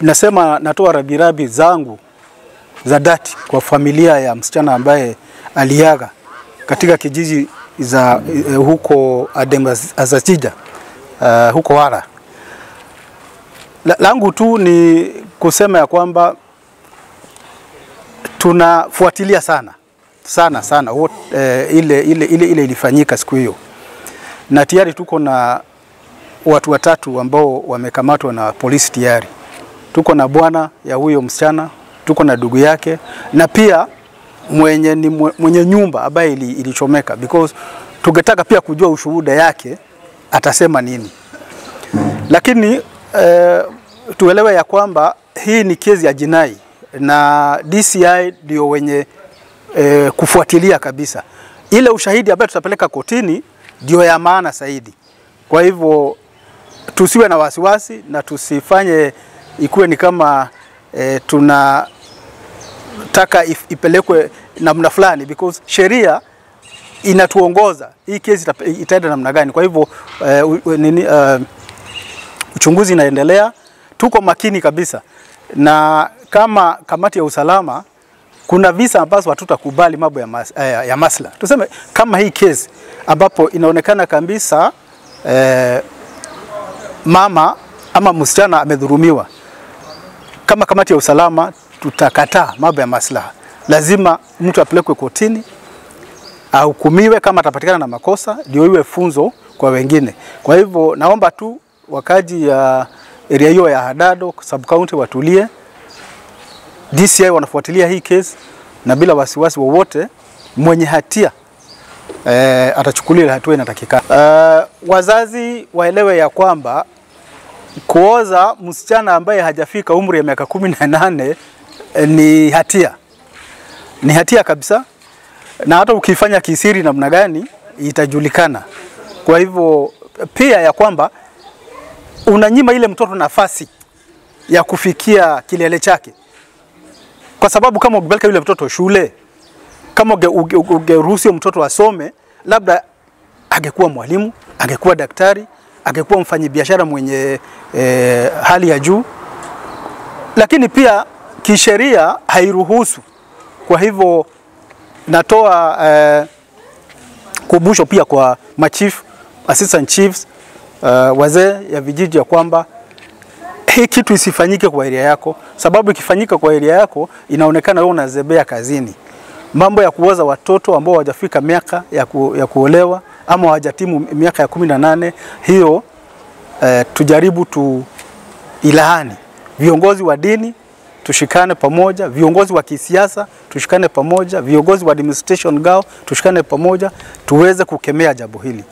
Nasema natoa rabirabi zangu za dhati kwa familia ya msichana ambaye aliaga katika kijiji za huko Azazija, huko Wara. Langu tu ni kusema ya kwamba tunafuatilia sana ile ilifanyika siku hiyo, na tayari tuko na watu watatu ambao wamekamatwa na polisi tayari. Tuko na bwana ya huyo msichana, tuko na ndugu yake, na pia mwenye nyumba ambaye ilichomeka, because tungetaka pia kujua ushuhuda yake atasema nini. Lakini tuelewe ya kwamba hii ni kesi ya jinai na DCI ndio wenye kufuatilia kabisa. Ile ushahidi ambaye tutapeleka kotini ndio ya maana zaidi. Kwa hivyo tusiwe na wasiwasi na tusifanye ikuwe ni kama tunataka ipelekwe namna fulani, because sheria inatuongoza hii kesi itaenda namna gani. Kwa hivyo uchunguzi inaendelea, tuko makini kabisa, na kama kamati ya usalama kuna visa ambazo hatutakubali mambo ya masla. Tuseme kama hii kesi ambapo inaonekana kabisa mama ama msichana amedhulumiwa, kama kamati ya usalama tutakataa mambo ya maslaha. Lazima mtu apelekwe kotini, ahukumiwe kama atapatikana na makosa, ndio iwe funzo kwa wengine. Kwa hivyo naomba tu wakaji ya area hiyo ya Hadado sub county watulie. DCI wanafuatilia hii kesi na bila wasiwasi wowote mwenye hatia atachukuliwa hatua inatakikana. Wazazi waelewe ya kwamba kuoza msichana ambaye hajafika umri ya miaka 18 ni hatia. Ni hatia kabisa, na hata ukifanya kisiri namna gani itajulikana. Kwa hivyo pia ya kwamba unanyima ile mtoto nafasi ya kufikia kilele chake. Kwa sababu kama ukipeleka yule mtoto shule, kama ungeruhusu mtoto asome, labda angekuwa mwalimu, angekuwa daktari, angekuwa mfanyabiashara mwenye hali ya juu. Lakini pia kisheria hairuhusu. Kwa hivyo natoa kumbusho pia kwa machief, assistant chiefs, wazee ya vijiji ya kwamba hii kitu isifanyike kwa area yako, sababu ikifanyika kwa area yako inaonekana wewe unazebea kazini. Mambo ya kuoza watoto ambao hawajafika miaka ya kuolewa ama hawajatimu miaka ya 18, hiyo tujaribu ilaani. Viongozi wa dini tushikane pamoja, viongozi wa kisiasa tushikane pamoja, viongozi wa administration gao tushikane pamoja, tuweze kukemea jambo hili.